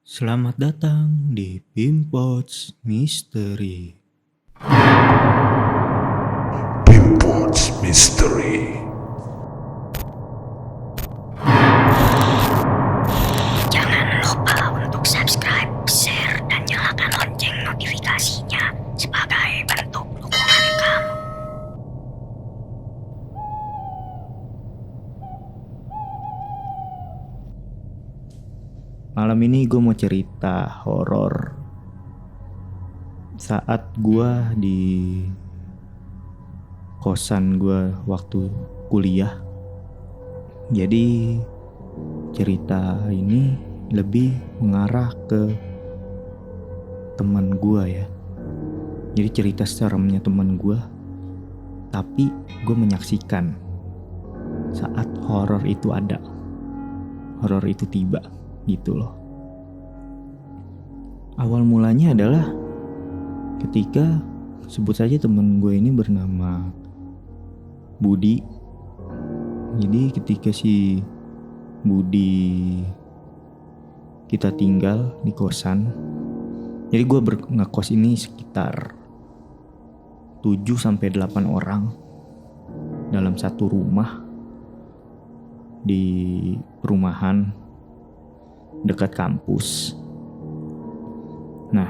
Selamat datang di Pimpots Misteri. Pimpots Mystery. Jangan lupa untuk subscribe, share, dan nyalakan lonceng notifikasinya sebagai bentuk dukungan kamu. Malam ini gue mau cerita horor. Saat gue di kosan gue waktu kuliah. Jadi cerita ini lebih mengarah ke teman gue ya. Jadi cerita seremnya teman gue. Tapi gue menyaksikan saat horor itu ada. Horor itu tiba. Gitu loh. Awal mulanya adalah ketika sebut saja temen gue ini bernama Budi. Jadi ketika si Budi kita tinggal di kosan. Jadi gue ngekos ini sekitar 7-8 orang dalam satu rumah di perumahan dekat kampus. Nah,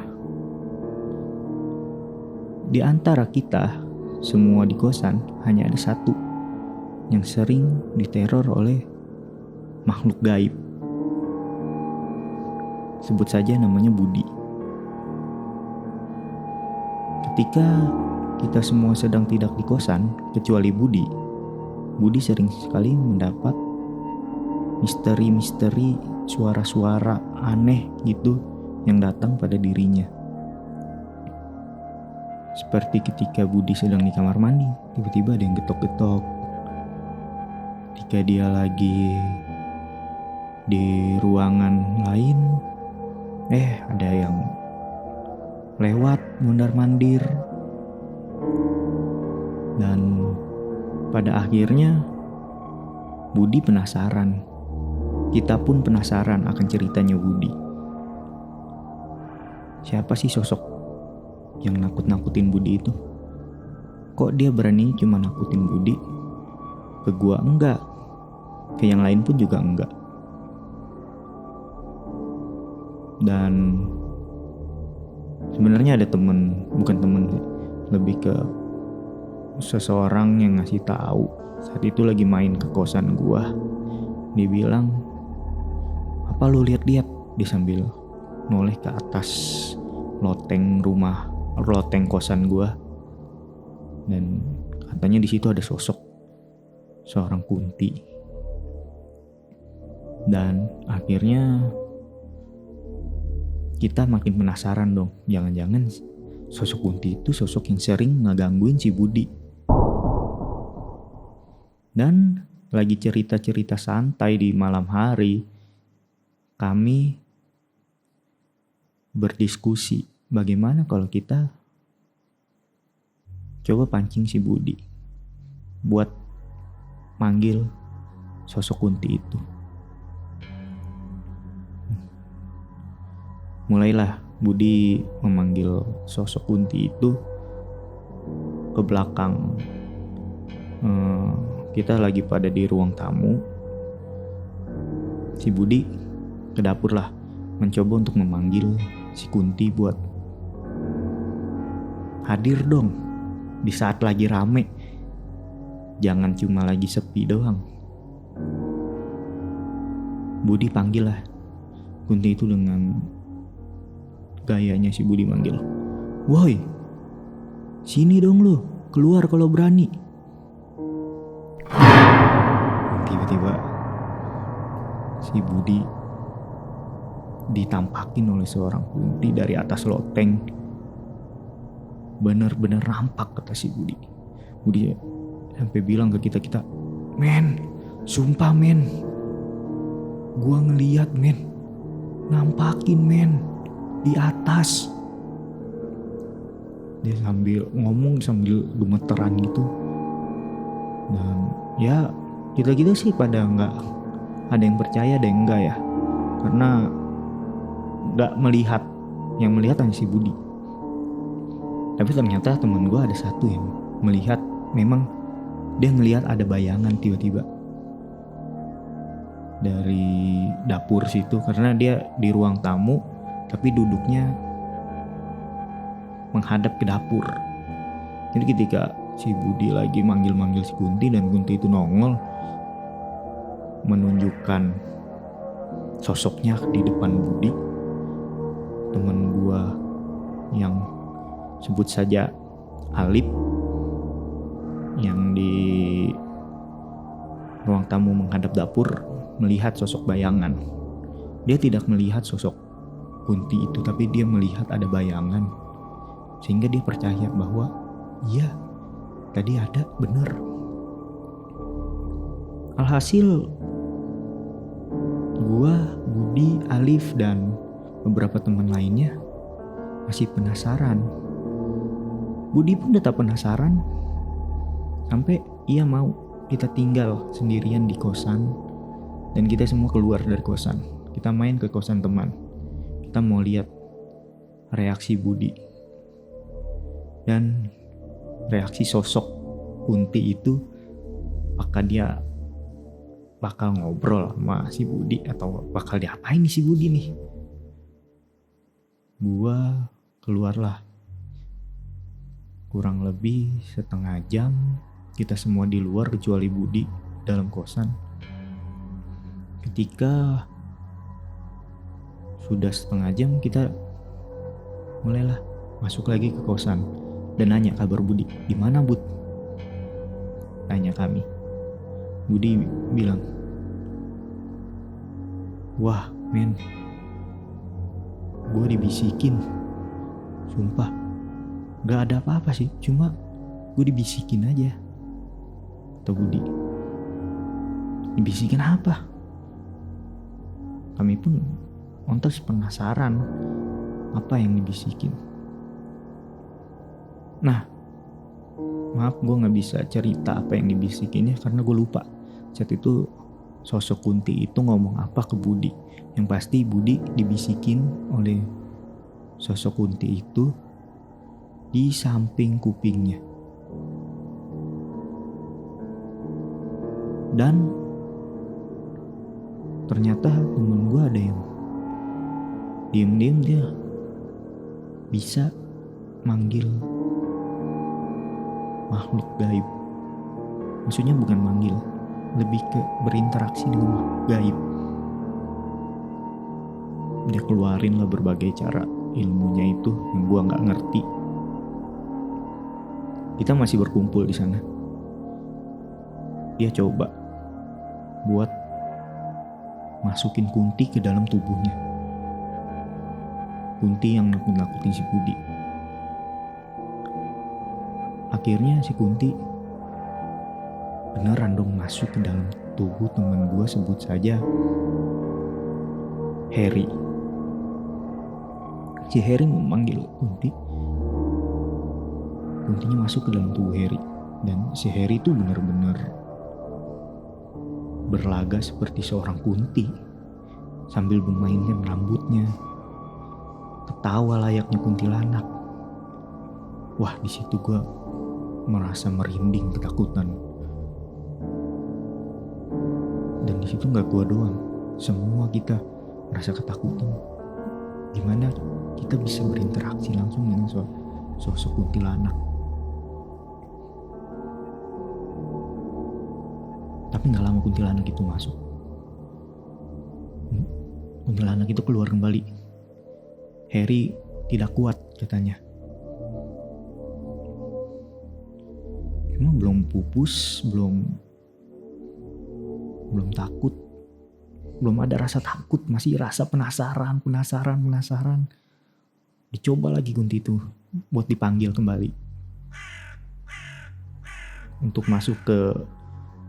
di antara kita semua di kosan hanya ada satu yang sering diteror oleh makhluk gaib. Sebut saja namanya Budi. Ketika kita semua sedang tidak di kosan, kecuali Budi sering sekali mendapat misteri-misteri, suara-suara aneh gitu yang datang pada dirinya. Seperti ketika Budi sedang di kamar mandi, tiba-tiba ada yang getok-getok. Ketika dia lagi di ruangan lain, ada yang lewat mondar-mandir. Dan pada akhirnya Budi penasaran. Kita pun penasaran akan ceritanya Budi. Siapa sih sosok yang nakut-nakutin Budi itu? Kok dia berani cuma nakutin Budi? Ke gua enggak. Ke yang lain pun juga enggak. Dan sebenarnya ada bukan temen, lebih ke seseorang yang ngasih tahu. Saat itu lagi main ke kosan gua. Dia bilang, "Apa lu lihat-lihat?" Dia sambil noleh ke atas loteng kosan gua. Dan katanya di situ ada sosok seorang kunti. Dan akhirnya kita makin penasaran dong. Jangan-jangan sosok kunti itu sosok yang sering ngegangguin si Budi. Dan lagi cerita-cerita santai di malam hari, kami berdiskusi bagaimana kalau kita coba pancing si Budi buat manggil sosok kunti itu. Mulailah Budi memanggil sosok kunti itu ke belakang. Kita lagi pada di ruang tamu. Si Budi ke dapur lah, mencoba untuk memanggil si Kunti buat hadir dong di saat lagi rame. Jangan cuma lagi sepi doang. Budi panggil lah Kunti itu dengan gayanya si Budi manggil. "Woi, sini dong lu, keluar kalau berani." Tiba-tiba si Budi ditampakin oleh seorang kunti dari atas loteng. Bener-bener rampak, kata si Budi. Budi sampai bilang ke kita, "Men, sumpah men, gua ngeliat men, nampakin men, di atas." Dia sambil ngomong sambil gemeteran gitu. Dan ya kita sih pada nggak, ada yang percaya ada yang enggak ya, karena nggak melihat, yang melihat hanya si Budi. Tapi ternyata teman gue ada satu yang melihat, memang dia ngelihat ada bayangan tiba-tiba dari dapur situ, karena dia di ruang tamu tapi duduknya menghadap ke dapur. Jadi ketika si Budi lagi manggil-manggil si Kunti dan Kunti itu nongol menunjukkan sosoknya di depan Budi, temen gua yang sebut saja Alip yang di ruang tamu menghadap dapur melihat sosok bayangan. Dia tidak melihat sosok Kunti itu, tapi dia melihat ada bayangan, sehingga dia percaya bahwa iya, tadi ada, bener. Alhasil gua, Budi, Alif, dan beberapa teman lainnya masih penasaran. Budi pun tetap penasaran sampai ia mau kita tinggal sendirian di kosan, dan kita semua keluar dari kosan. Kita main ke kosan teman. Kita mau lihat reaksi Budi dan reaksi sosok Kunti itu, apakah dia bakal ngobrol sama si Budi atau bakal diapain nih si Budi nih. Gua keluarlah. Kurang lebih setengah jam kita semua di luar kecuali Budi dalam kosan. Ketika sudah setengah jam, kita mulailah masuk lagi ke kosan dan nanya kabar Budi. Di mana, Bud? Tanya kami. Budi bilang, wah men, gue dibisikin. Sumpah, gak ada apa-apa sih, cuma gue dibisikin aja. Kata Budi. Dibisikin apa? Kami pun ontas penasaran apa yang dibisikin. Nah, maaf gue gak bisa cerita apa yang dibisikinnya karena gue lupa. Saat itu sosok Kunti itu ngomong apa ke Budi. Yang pasti Budi dibisikin oleh sosok Kunti itu di samping kupingnya. Dan ternyata temen gue ada yang diem-diem dia bisa manggil makhluk gaib. Maksudnya bukan manggil, lebih ke berinteraksi dengan makhluk gaib. Dia keluarin lah berbagai cara ilmunya itu yang gue nggak ngerti. Kita masih berkumpul di sana. Dia coba buat masukin Kunti ke dalam tubuhnya. Kunti yang nakut-nakutin si Budi. Akhirnya si Kunti beneran dong masuk ke dalam tubuh teman gue, sebut saja Harry. Si Harry memanggil Kunti. Kuntinya masuk ke dalam tubuh Harry. Dan si Harry itu benar-benar berlaga seperti seorang Kunti, sambil memainkan rambutnya, ketawa layaknya kuntilanak. Wah, di situ gue merasa merinding ketakutan. Dan di situ nggak gue doang, semua kita merasa ketakutan. Gimana kita bisa berinteraksi langsung dengan sosok kuntilanak? Tapi gak lama kuntilanak itu masuk. Kuntilanak itu keluar kembali. Harry tidak kuat katanya. Cuma belum pupus, belum takut. Belum ada rasa takut, masih rasa penasaran. Dicoba lagi Kunti itu buat dipanggil kembali untuk masuk ke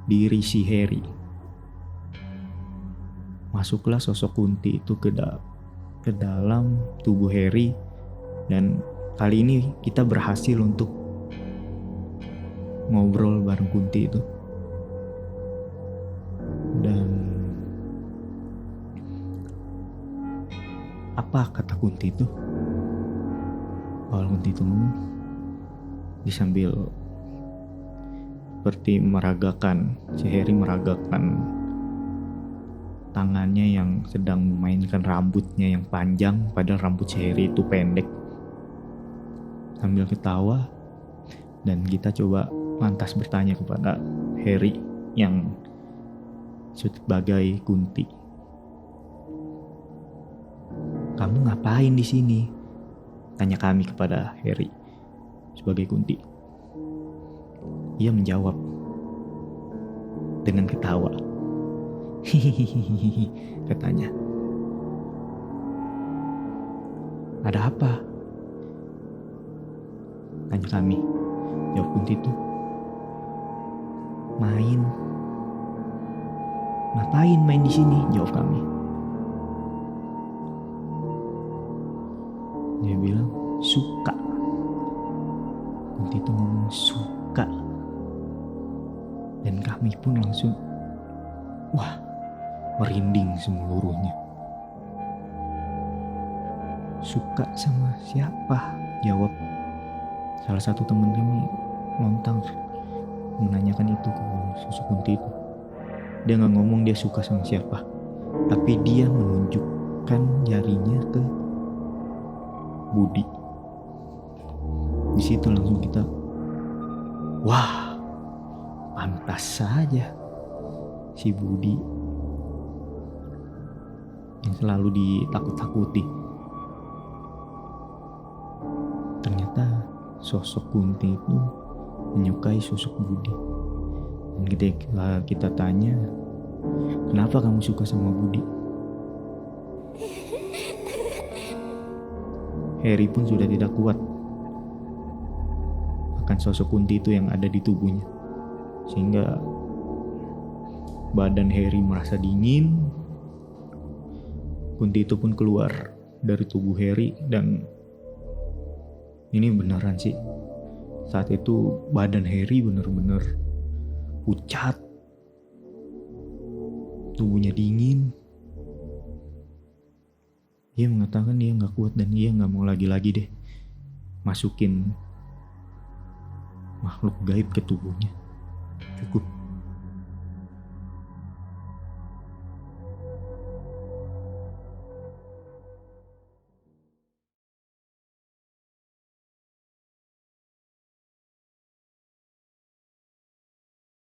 diri si Harry. Masuklah sosok Kunti itu ke dalam tubuh Harry, dan kali ini kita berhasil untuk ngobrol bareng Kunti itu. Dan Apa kata Kunti itu? Awal Kunti itu ngomong, dia sambil seperti meragakan, si Harry meragakan tangannya yang sedang memainkan rambutnya yang panjang, padahal rambut si Harry itu pendek. Sambil ketawa, dan kita coba lantas bertanya kepada Harry yang sebagai Kunti, "Kamu ngapain di sini?" Tanya kami kepada Harry sebagai Kunti. Ia menjawab dengan ketawa. Hihihi, katanya. "Ada apa?" tanya kami. Jawab Kunti itu, "Main." "Ngapain main di sini?" jawab kami. Dia bilang, "Suka." Kunti itu ngomong suka. Dan kami pun langsung, wah, merinding seluruhnya. "Suka sama siapa?" jawab salah satu teman kami lontang menanyakan itu ke susu Kunti itu. Dia nggak ngomong dia suka sama siapa, tapi dia menunjukkan jarinya ke Budi. Di situ langsung kita, wah, pantas saja si Budi yang selalu ditakut-takuti. Ternyata sosok Kunti itu menyukai sosok Budi. Dan ketika kita tanya, "Kenapa kamu suka sama Budi?" Harry pun sudah tidak kuat akan sosok Kunti itu yang ada di tubuhnya. Sehingga badan Harry merasa dingin. Kunti itu pun keluar dari tubuh Harry, dan ini beneran sih. Saat itu badan Harry bener-bener pucat, tubuhnya dingin. Dia mengatakan dia gak kuat dan dia gak mau lagi-lagi deh masukin makhluk gaib ke tubuhnya. Cukup